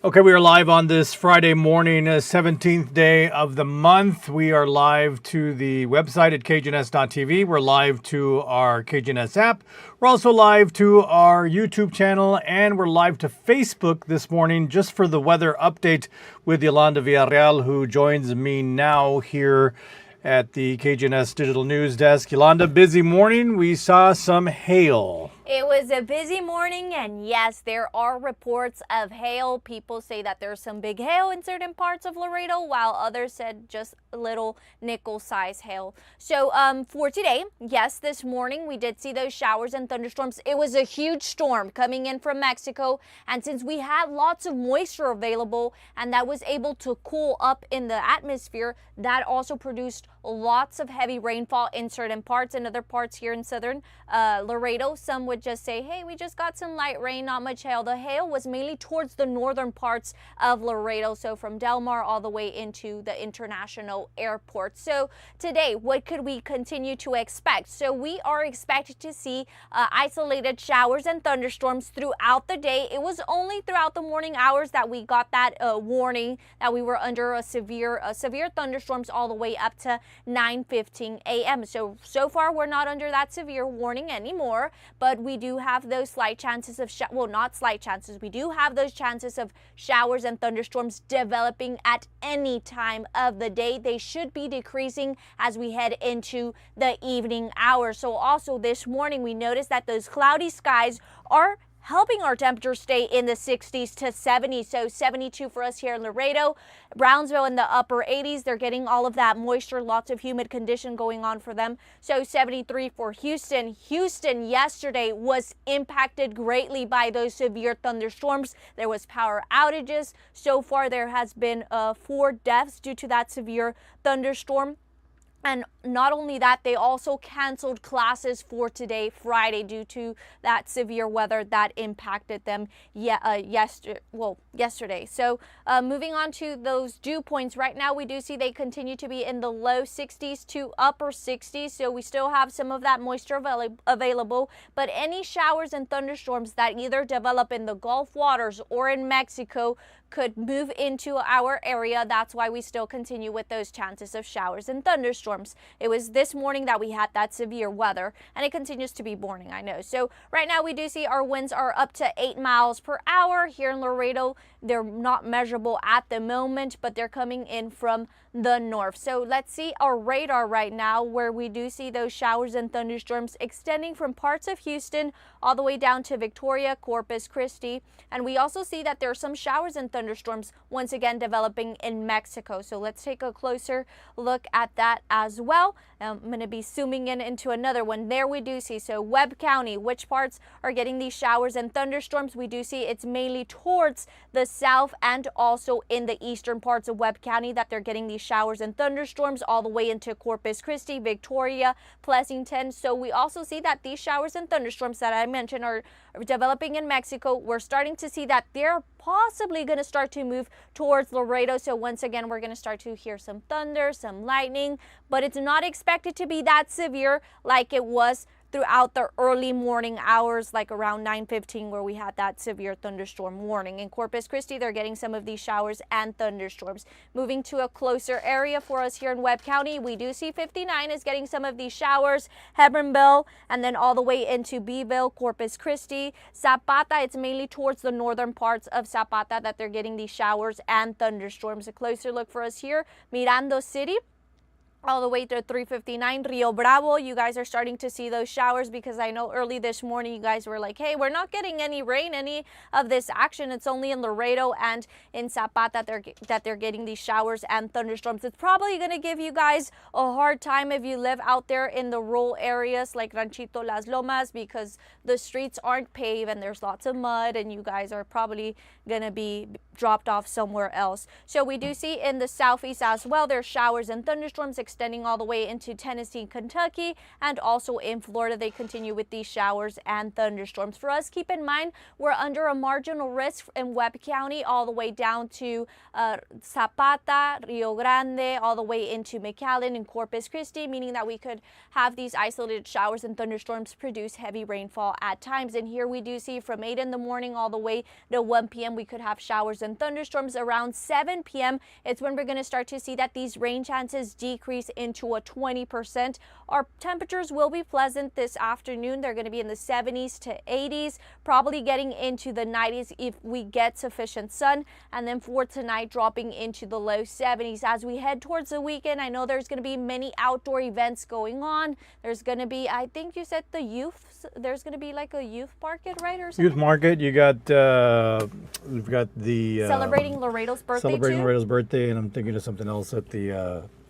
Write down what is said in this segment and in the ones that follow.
Okay, we are live on this Friday morning, 17th day of the month. We are live to the website at KGNS.TV. We're live to our KGNS app. We're also live to our YouTube channel, and we're live to Facebook this morning just for the weather update with Yolanda Villarreal, who joins me now here at the KGNS Digital News Desk. Yolanda, busy morning. We saw some hail. It was a busy morning, and yes, there are reports of hail. People say that there's some big hail in certain parts of Laredo, while others said just a little nickel-sized hail. So for today, yes, this morning we did see those showers and thunderstorms. It was a huge storm coming in from Mexico, and since we had lots of moisture available and that was able to cool up in the atmosphere, that also produced lots of heavy rainfall in certain parts. In other parts here in southern Laredo, some would just say, hey, we just got some light rain, not much hail. The hail was mainly towards the northern parts of Laredo, so from Del Mar all the way into the international airport. So today, what could we continue to expect? So we are expected to see isolated showers and thunderstorms throughout the day. It was only throughout the morning hours that we got that warning that we were under a severe thunderstorms all the way up to 9:15 a.m. So far we're not under that severe warning anymore, but we do have those slight chances of, not slight chances, we do have those chances of showers and thunderstorms developing at any time of the day. They should be decreasing as we head into the evening hours. So also this morning we noticed that those cloudy skies are helping our temperatures stay in the 60s to 70s. So 72 for us here in Laredo, Brownsville in the upper 80s. They're getting all of that moisture, lots of humid condition going on for them. So 73 for Houston. Houston yesterday was impacted greatly by those severe thunderstorms. There was power outages. So far there has been 4 deaths due to that severe thunderstorm. And not only that, they also canceled classes for today, Friday, due to that severe weather that impacted them yesterday. So moving on to those dew points, right now we do see they continue to be in the low 60s to upper 60s. So we still have some of that moisture available, but any showers and thunderstorms that either develop in the Gulf waters or in Mexico could move into our area. That's why we still continue with those chances of showers and thunderstorms. It was this morning that we had that severe weather, and it continues to be morning, I know. So right now we do see our winds are up to 8 miles per hour here in Laredo. They're not measurable at the moment, but they're coming in from the north. So let's see our radar right now, where we do see those showers and thunderstorms extending from parts of Houston all the way down to Victoria, Corpus Christi. And we also see that there are some showers and thunderstorms once again developing in Mexico. So let's take a closer look at that as well. I'm going to be zooming in into another one. There we do see, so Webb County, which parts are getting these showers and thunderstorms? We do see it's mainly towards the south and also in the eastern parts of Webb County that they're getting these showers and thunderstorms all the way into Corpus Christi, Victoria, Pleasanton. So we also see that these showers and thunderstorms that I mentioned are developing in Mexico. We're starting to see that they're possibly going to start to move towards Laredo. So once again, we're going to start to hear some thunder, some lightning, but it's not expected to be that severe like it was throughout the early morning hours, like around 9:15, where we had that severe thunderstorm warning. In Corpus Christi, they're getting some of these showers and thunderstorms. Moving to a closer area for us here in Webb County, we do see 59 is getting some of these showers, Hebronville, and then all the way into Beeville, Corpus Christi. Zapata, it's mainly towards the northern parts of Zapata that they're getting these showers and thunderstorms. A closer look for us here, Mirando City, all the way to 359 Rio Bravo. You guys are starting to see those showers, because I know early this morning you guys were like, hey, we're not getting any rain, any of this action. It's only in Laredo and in Zapata that they're getting these showers and thunderstorms. It's probably going to give you guys a hard time if you live out there in the rural areas like Ranchito Las Lomas, because the streets aren't paved and there's lots of mud, and you guys are probably going to be dropped off somewhere else. So we do see in the southeast as well, there's showers and thunderstorms extending all the way into Tennessee and Kentucky, and also in Florida they continue with these showers and thunderstorms. For us, keep in mind we're under a marginal risk in Webb County all the way down to Zapata, Rio Grande, all the way into McAllen and Corpus Christi, meaning that we could have these isolated showers and thunderstorms produce heavy rainfall at times. And here we do see from 8 in the morning all the way to 1 p.m. we could have showers and thunderstorms. Around 7 p.m. it's when we're going to start to see that these rain chances decrease into a 20%. Our temperatures will be pleasant this afternoon. They're going to be in the 70s to 80s, probably getting into the 90s if we get sufficient sun. And then for tonight, dropping into the low 70s. As we head towards the weekend, I know there's going to be many outdoor events going on. There's going to be, I think you said the youth, there's going to be like a youth market, right? Or something? Youth market. You got, we've got the celebrating Laredo's birthday. Celebrating Laredo's birthday, and I'm thinking of something else at the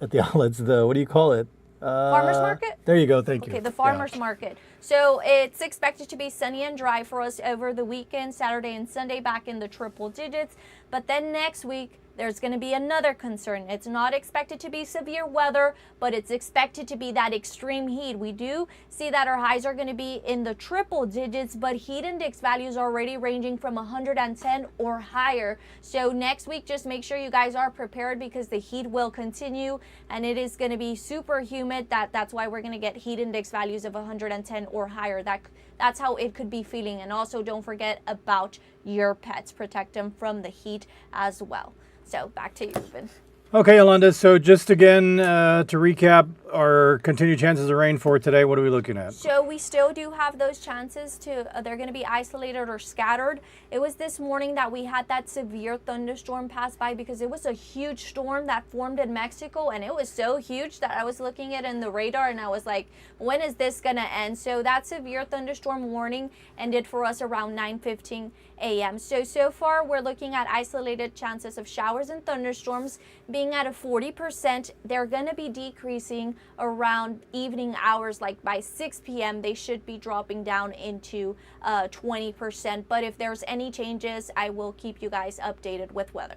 outlets. What do you call it? Farmers market? There you go. Thank you. Okay, the farmers market. So it's expected to be sunny and dry for us over the weekend, Saturday and Sunday, back in the triple digits. But then next week, there's going to be another concern. It's not expected to be severe weather, but it's expected to be that extreme heat. We do see that our highs are going to be in the triple digits, but heat index values are already ranging from 110 or higher. So next week, just make sure you guys are prepared because the heat will continue and it is going to be super humid. That's why we're going to get heat index values of 110 or higher. That's how it could be feeling. And also don't forget about your pets. Protect them from the heat as well. So back to you, Ruben. Okay, Yolanda. So just again to recap our continued chances of rain for today, what are we looking at? So we still do have those chances to, they're going to be isolated or scattered. It was this morning that we had that severe thunderstorm pass by because it was a huge storm that formed in Mexico, and it was so huge that I was looking at it in the radar and I was like, when is this going to end? So that severe thunderstorm warning ended for us around 9:15 a.m. So far we're looking at isolated chances of showers and thunderstorms being at a 40%. They're going to be decreasing around evening hours, like by 6 p.m. they should be dropping down into 20%. But if there's any changes, I will keep you guys updated with weather.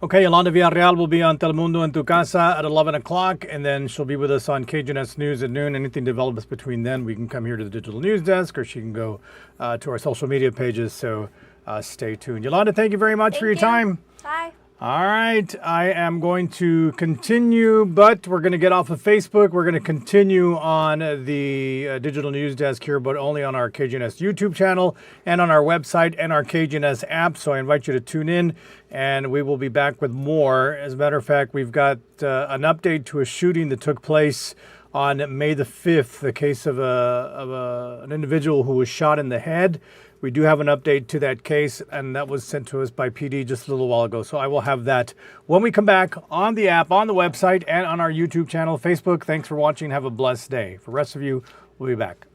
Okay, Yolanda Villarreal will be on Telemundo en tu casa at 11 o'clock, and then she'll be with us on KGNS News at noon. Anything develops between then, we can come here to the digital news desk, or she can go to our social media pages. So stay tuned. Yolanda, thank you very much for your time. Bye. All right, I am going to continue, but we're going to get off of Facebook. We're going to continue on the digital news desk here, but only on our KGNS YouTube channel and on our website and our KGNS app. So I invite you to tune in, and we will be back with more. As a matter of fact, we've got an update to a shooting that took place on May the 5th, the case of an individual who was shot in the head. We do have an update to that case, and that was sent to us by PD just a little while ago. So I will have that when we come back on the app, on the website, and on our YouTube channel, Facebook. Thanks for watching. Have a blessed day. For the rest of you, we'll be back.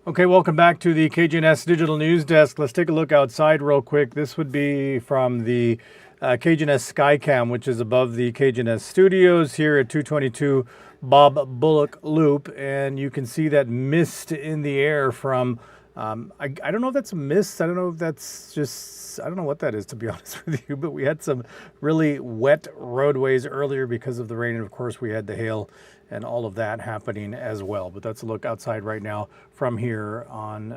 Okay, welcome back to the KGNS Digital News Desk. Let's take a look outside real quick. This would be from the KGNS Skycam, which is above the KGNS studios here at 222 Bob Bullock Loop. And you can see that mist in the air from I don't know if that's a miss. I don't know if that's just, I don't know what that is, to be honest with you, but we had some really wet roadways earlier because of the rain. And of course we had the hail and all of that happening as well. But that's a look outside right now from here on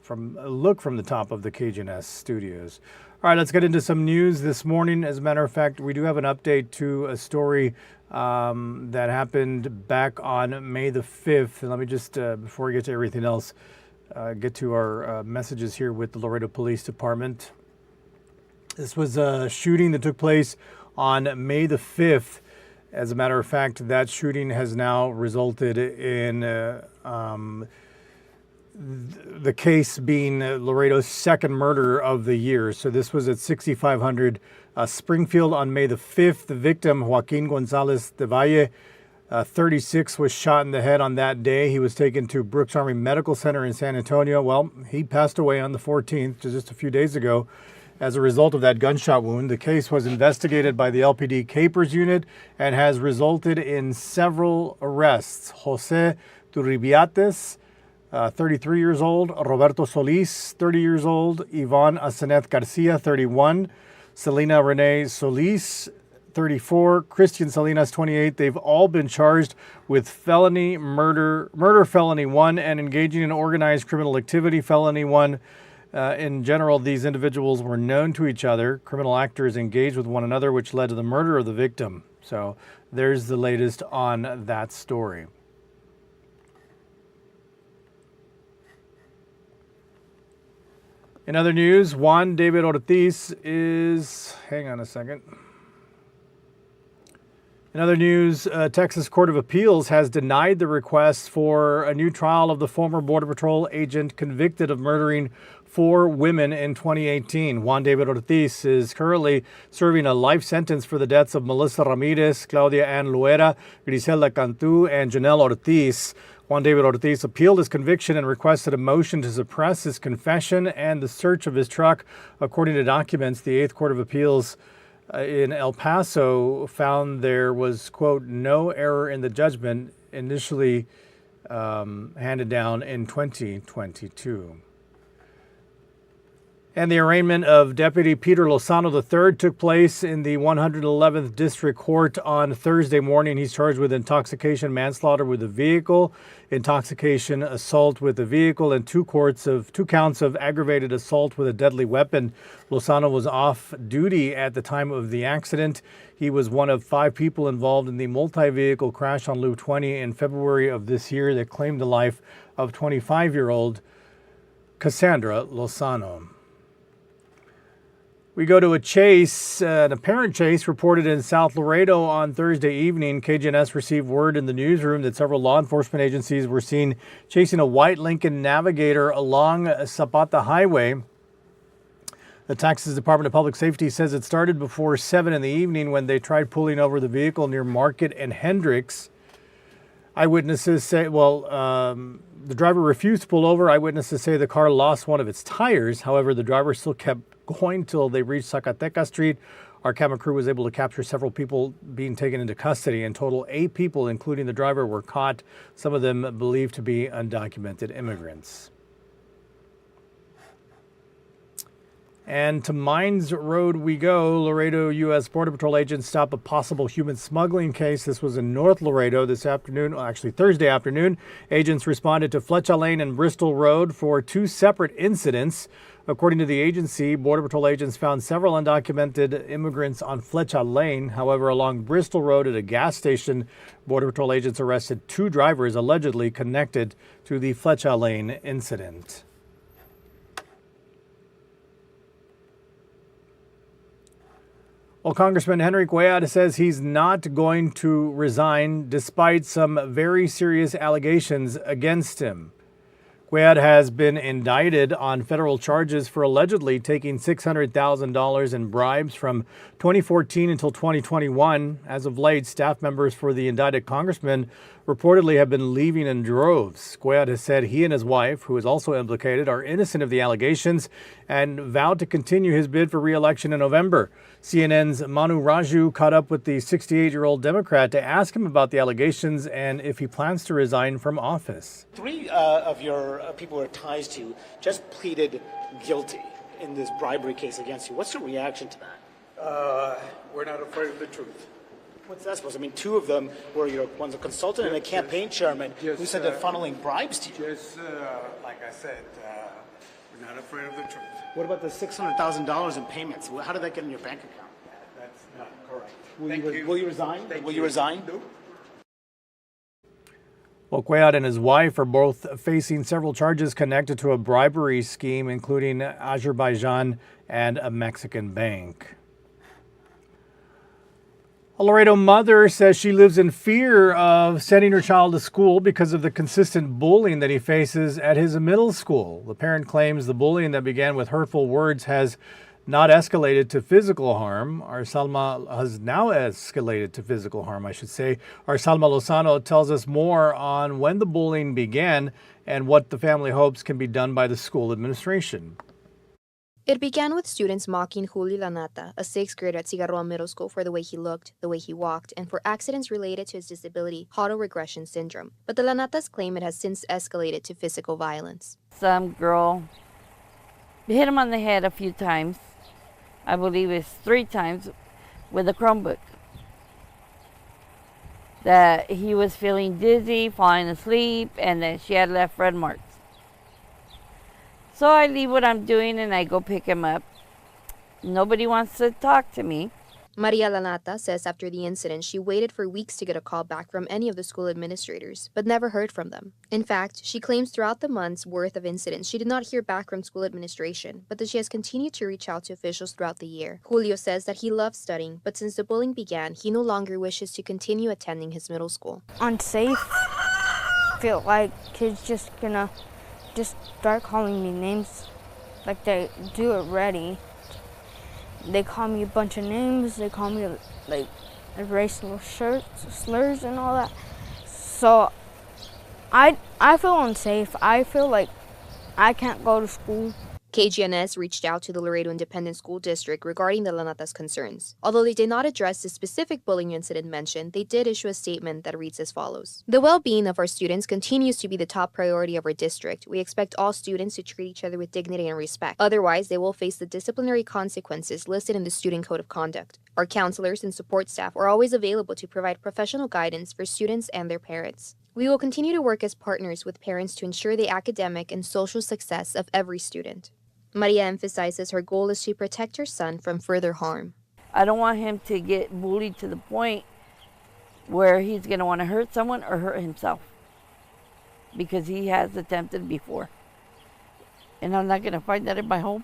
from the top of the KGNS studios. All right, let's get into some news this morning. As a matter of fact, we do have an update to a story that happened back on May the 5th. And let me just, before we get to everything else, get to our messages here with the Laredo Police Department. This was a shooting that took place on May the 5th. As a matter of fact, that shooting has now resulted in the case being Laredo's second murder of the year. So this was at 6500 Springfield on May the 5th. The victim, Joaquin Gonzalez de Valle, 36, was shot in the head on that day. He was taken to Brooks Army Medical Center in San Antonio. Well, he passed away on the 14th, just a few days ago, as a result of that gunshot wound. The case was investigated by the LPD Capers Unit and has resulted in several arrests. Jose Turribiates, 33 years old. Roberto Solis, 30 years old. Yvonne Asenet Garcia, 31. Selena Renee Solis, 34, Christian Salinas, 28. They've all been charged with felony murder felony 1, and engaging in organized criminal activity felony 1. In general, these individuals were known to each other. Criminal actors engaged with one another, which led to the murder of the victim. So there's the latest on that story. In other news, Juan David Ortiz is, hang on a second. In other news, Texas Court of Appeals has denied the request for a new trial of the former Border Patrol agent convicted of murdering 4 women in 2018. Juan David Ortiz is currently serving a life sentence for the deaths of Melissa Ramirez, Claudia Ann Luera, Griselda Cantu, and Janelle Ortiz. Juan David Ortiz appealed his conviction and requested a motion to suppress his confession and the search of his truck. According to documents, the 8th Court of Appeals in El Paso found there was, quote, no error in the judgment initially handed down in 2022. And the arraignment of Deputy Peter Lozano III took place in the 111th District Court on Thursday morning. He's charged with intoxication, manslaughter with a vehicle, intoxication, assault with a vehicle, and 2 counts of aggravated assault with a deadly weapon. Lozano was off duty at the time of the accident. He was one of 5 people involved in the multi-vehicle crash on Loop 20 in February of this year that claimed the life of 25-year-old Cassandra Lozano. We go to a chase, an apparent chase reported in South Laredo on Thursday evening. KGNS received word in the newsroom that several law enforcement agencies were seen chasing a white Lincoln Navigator along Zapata Highway. The Texas Department of Public Safety says it started before 7 in the evening when they tried pulling over the vehicle near Market and Hendricks. Eyewitnesses say, the driver refused to pull over. Eyewitnesses say the car lost one of its tires. However, the driver still kept going till they reached Zacatecas Street. Our camera crew was able to capture several people being taken into custody. In total, 8 people, including the driver, were caught, some of them believed to be undocumented immigrants. And to Mines Road we go. Laredo U.S. Border Patrol agents stop a possible human smuggling case. This was in North Laredo this afternoon, actually Thursday afternoon. Agents responded to Fletcher Lane and Bristol Road for 2 separate incidents. According to the agency, Border Patrol agents found several undocumented immigrants on Fletcher Lane. However, along Bristol Road at a gas station, Border Patrol agents arrested 2 drivers allegedly connected to the Fletcher Lane incident. Well, Congressman Henry Cuellar says he's not going to resign despite some very serious allegations against him. Cuellar has been indicted on federal charges for allegedly taking $600,000 in bribes from 2014 until 2021. As of late, staff members for the indicted congressman reportedly have been leaving in droves. Cuellar has said he and his wife, who is also implicated, are innocent of the allegations and vowed to continue his bid for re-election in November. CNN's Manu Raju caught up with the 68-year-old Democrat to ask him about the allegations and if he plans to resign from office. Three of your people who are ties to you just pleaded guilty in this bribery case against you. What's your reaction to that? We're not afraid of the truth. What's that supposed to mean? Two of them were one's a consultant and a campaign chairman who said they're funneling bribes to you. Just like I said, we're not afraid of the truth. What about the $600,000 in payments? How did that get in your bank account? That's not correct. Will you resign? Will you resign? No. Well, Cuellar and his wife are both facing several charges connected to a bribery scheme, including Azerbaijan and a Mexican bank. A Laredo mother says she lives in fear of sending her child to school because of the consistent bullying that he faces at his middle school. The parent claims the bullying that began with hurtful words has not escalated to physical harm. Arsalma has now escalated to physical harm, I should say. Arsalma Lozano tells us more on when the bullying began and what the family hopes can be done by the school administration. It began with students mocking Julio Lanata, a sixth grader at Cigarroa Middle School, for the way he looked, the way he walked, and for accidents related to his disability, autoregression syndrome. But the Lanatas claim it has since escalated to physical violence. Some girl hit him on the head a few times. I believe it's 3 times with a Chromebook. That he was feeling dizzy, falling asleep, and that she had left red marks. So I leave what I'm doing and I go pick him up. Nobody wants to talk to me. Maria Lanata says after the incident, she waited for weeks to get a call back from any of the school administrators, but never heard from them. In fact, she claims throughout the month's worth of incidents, she did not hear back from school administration, but that she has continued to reach out to officials throughout the year. Julio says that he loves studying, but since the bullying began, he no longer wishes to continue attending his middle school. Unsafe. Feel like kids just gonna start calling me names like they do already. They call me a bunch of names. They call me like racial slurs and all that. So I feel unsafe. I feel like I can't go to school. KGNS reached out to the Laredo Independent School District regarding the Lanata's concerns. Although they did not address the specific bullying incident mentioned, they did issue a statement that reads as follows. The well-being of our students continues to be the top priority of our district. We expect all students to treat each other with dignity and respect. Otherwise, they will face the disciplinary consequences listed in the Student Code of Conduct. Our counselors and support staff are always available to provide professional guidance for students and their parents. We will continue to work as partners with parents to ensure the academic and social success of every student. Maria emphasizes her goal is to protect her son from further harm. I don't want him to get bullied to the point where he's going to want to hurt someone or hurt himself, because he has attempted before. And I'm not going to find that in my home.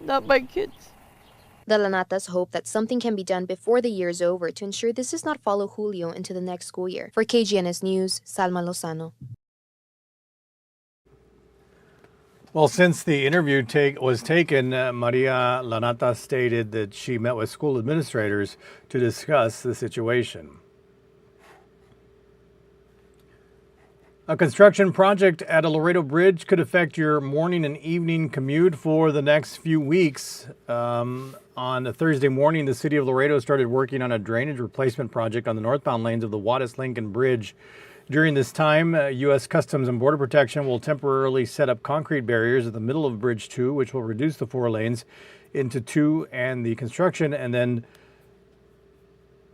Not my kids. The Lanatas hope that something can be done before the year is over to ensure this does not follow Julio into the next school year. For KGNS News, Salma Lozano. Well, since the interview was taken, Maria Lanata stated that she met with school administrators to discuss the situation. A construction project at a Laredo bridge could affect your morning and evening commute for the next few weeks. On a Thursday morning, the city of Laredo started working on a drainage replacement project on the northbound lanes of the Wattis-Lincoln Bridge. During this time, U.S. Customs and Border Protection will temporarily set up concrete barriers at the middle of Bridge 2, which will reduce the 4 lanes into 2 and the construction, and then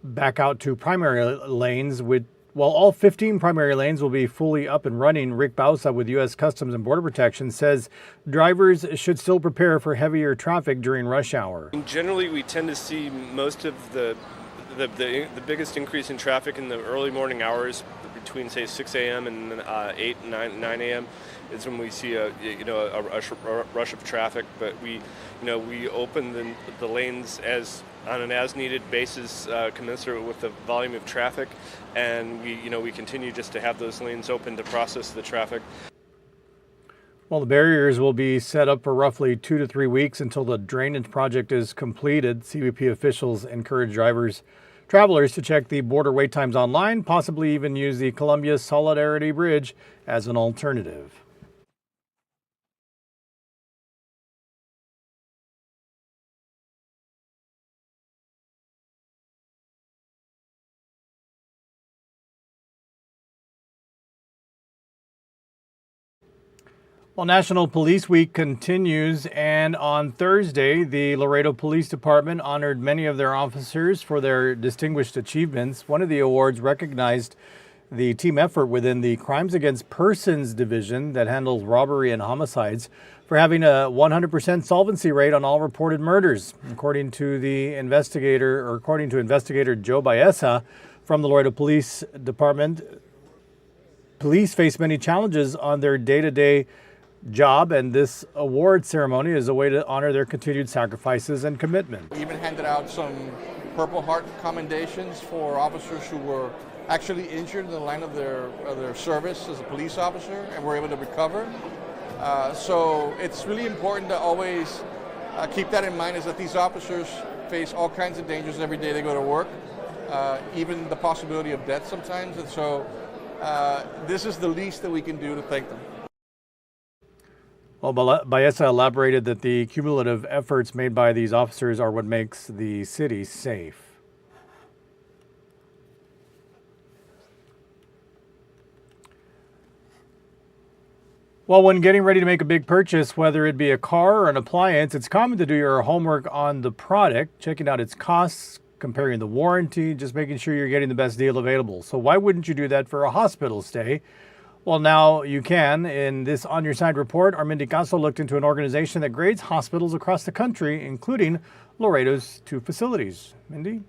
back out to primary lanes. While all 15 primary lanes will be fully up and running, Rick Bausa with U.S. Customs and Border Protection says drivers should still prepare for heavier traffic during rush hour. Generally, we tend to see most of the biggest increase in traffic in the early morning hours between, say, 6 a.m. and 8, 9 a.m. is when we see a rush of traffic. But we open the lanes on an as-needed basis, commensurate with the volume of traffic, and we continue just to have those lanes open to process the traffic. Well, the barriers will be set up for roughly 2 to 3 weeks until the drainage project is completed. CBP officials encourage travelers to check the border wait times online, possibly even use the Columbia Solidarity Bridge as an alternative. Well, National Police Week continues, and on Thursday, the Laredo Police Department honored many of their officers for their distinguished achievements. One of the awards recognized the team effort within the Crimes Against Persons Division that handles robbery and homicides for having a 100% solvency rate on all reported murders. According to investigator Joe Baeza from the Laredo Police Department, police face many challenges on their day-to-day job, and this award ceremony is a way to honor their continued sacrifices and commitment. We even handed out some Purple Heart commendations for officers who were actually injured in the line of their service as a police officer and were able to recover. So it's really important to always keep that in mind, is that these officers face all kinds of dangers every day they go to work, even the possibility of death sometimes. And so this is the least that we can do to thank them. Well, Baeza elaborated that the cumulative efforts made by these officers are what makes the city safe. Well, when getting ready to make a big purchase, whether it be a car or an appliance, it's common to do your homework on the product, checking out its costs, comparing the warranty, just making sure you're getting the best deal available. So why wouldn't you do that for a hospital stay? Well, now you can. In this On Your Side report, Armindy Caso looked into an organization that grades hospitals across the country, including Laredo's 2 facilities. Mindy?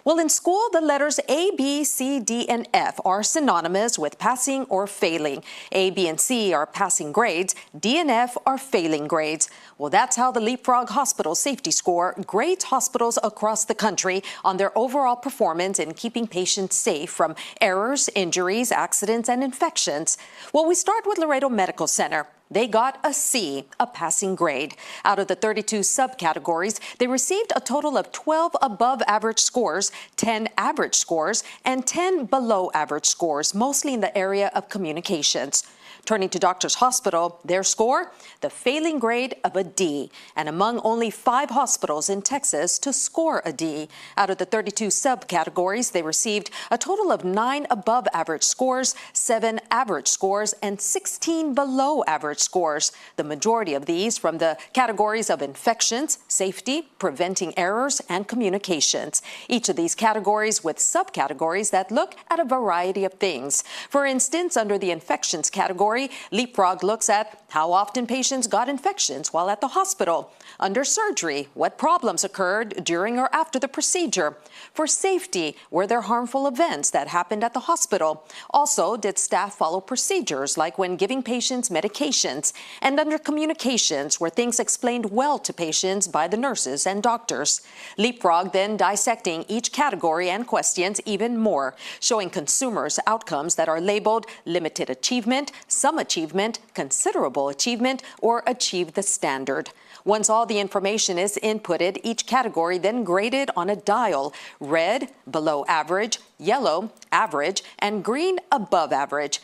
Well, in school, the letters A, B, C, D, and F are synonymous with passing or failing. A, B, and C are passing grades. D and F are failing grades. Well, that's how the Leapfrog Hospital Safety Score grades hospitals across the country on their overall performance in keeping patients safe from errors, injuries, accidents, and infections. Well, we start with Laredo Medical Center. They got a C, a passing grade. Out of the 32 subcategories, they received a total of 12 above average scores, 10 average scores, and 10 below average scores, mostly in the area of communications. Turning to Doctors Hospital, their score, the failing grade of a D, and among only 5 hospitals in Texas to score a D. Out of the 32 subcategories, they received a total of 9 above average scores, 7 average scores, and 16 below average scores. The majority of these from the categories of infections, safety, preventing errors, and communications. Each of these categories with subcategories that look at a variety of things. For instance, under the infections category, Leapfrog looks at how often patients got infections while at the hospital. Under surgery, what problems occurred during or after the procedure. For safety, were there harmful events that happened at the hospital? Also, did staff follow procedures like when giving patients medications? And under communications, were things explained well to patients by the nurses and doctors? Leapfrog then dissecting each category and questions even more, showing consumers outcomes that are labeled limited achievement, some achievement, considerable achievement, or achieve the standard. Once all the information is inputted, each category then graded on a dial: red, below average, yellow, average, and green, above average.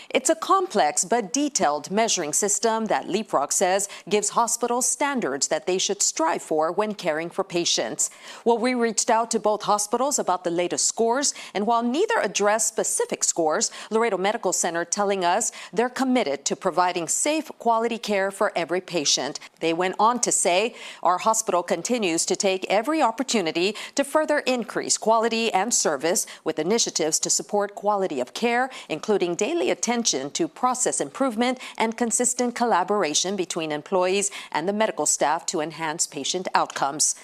It's a complex but detailed measuring system that Leapfrog says gives hospitals standards that they should strive for when caring for patients. Well, we reached out to both hospitals about the latest scores, and while neither addressed specific scores, Laredo Medical Center telling us they're committed to providing safe, quality care for every patient. They went on to say, our hospital continues to take every opportunity to further increase quality and service with initiatives to support quality of care, including daily attention to process improvement and consistent collaboration between employees and the medical staff to enhance patient outcomes.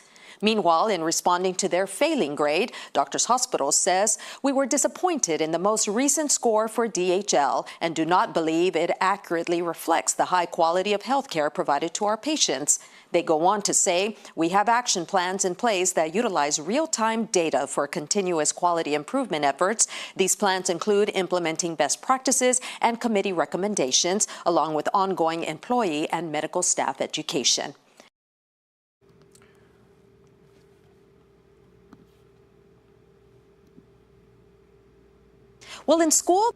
Meanwhile, in responding to their failing grade, Doctors Hospital says, we were disappointed in the most recent score for DHL and do not believe it accurately reflects the high quality of health care provided to our patients. They go on to say, we have action plans in place that utilize real-time data for continuous quality improvement efforts. These plans include implementing best practices and committee recommendations, along with ongoing employee and medical staff education. Well, in school...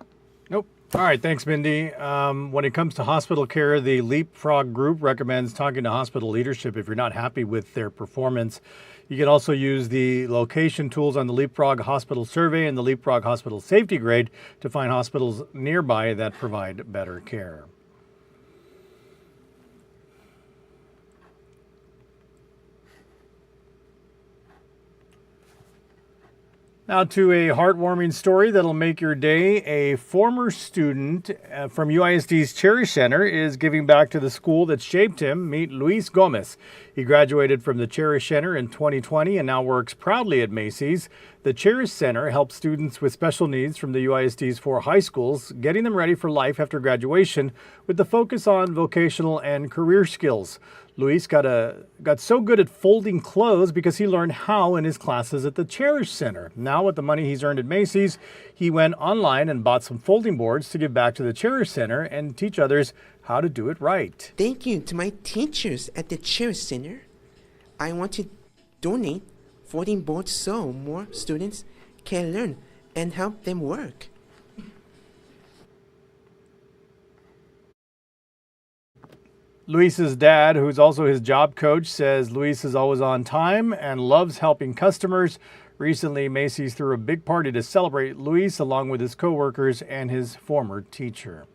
Nope. All right, thanks, Mindy. When it comes to hospital care, the Leapfrog Group recommends talking to hospital leadership if you're not happy with their performance. You can also use the location tools on the Leapfrog Hospital Survey and the Leapfrog Hospital Safety Grade to find hospitals nearby that provide better care. Now to a heartwarming story that'll make your day. A former student from UISD's Cherish Center is giving back to the school that shaped him. Meet Luis Gomez. He graduated from the Cherish Center in 2020 and now works proudly at Macy's. The Cherish Center helps students with special needs from the UISD's 4 high schools, getting them ready for life after graduation with the focus on vocational and career skills. Luis got so good at folding clothes because he learned how in his classes at the Cherish Center. Now, with the money he's earned at Macy's, he went online and bought some folding boards to give back to the Cherish Center and teach others how to do it right. Thank you to my teachers at the Cherish Center. I want to donate folding boards so more students can learn and help them work. Luis's dad, who's also his job coach, says Luis is always on time and loves helping customers. Recently, Macy's threw a big party to celebrate Luis along with his coworkers and his former teacher.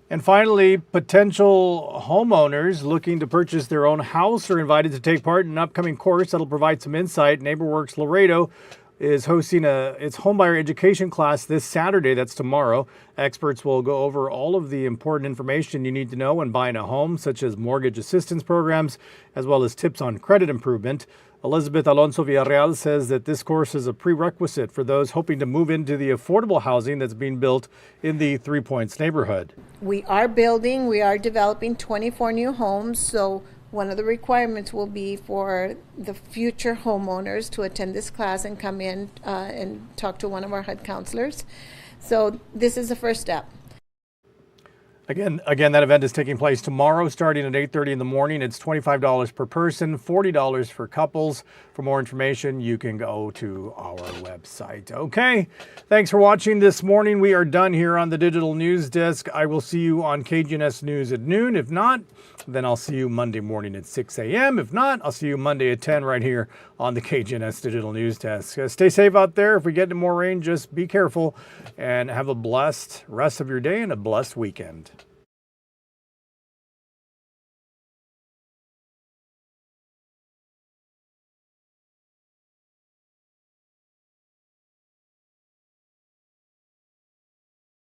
And finally, potential homeowners looking to purchase their own house are invited to take part in an upcoming course that'll provide some insight. NeighborWorks Laredo is hosting its homebuyer education class this Saturday. That's tomorrow. Experts will go over all of the important information you need to know when buying a home, such as mortgage assistance programs, as well as tips on credit improvement. Elizabeth Alonso Villarreal says that this course is a prerequisite for those hoping to move into the affordable housing that's being built in the 3 Points neighborhood. We are developing 24 new homes, so one of the requirements will be for the future homeowners to attend this class and come in and talk to one of our HUD counselors. So this is the first step. Again, that event is taking place tomorrow starting at 8:30 in the morning. It's $25 per person, $40 for couples. For more information, you can go to our website. Okay, thanks for watching this morning. We are done here on the Digital News Desk. I will see you on KGNS News at noon. If not, then I'll see you Monday morning at 6 a.m. If not, I'll see you Monday at 10 right here on the KGNS Digital News Desk. Stay safe out there. If we get into more rain, just be careful and have a blessed rest of your day and a blessed weekend.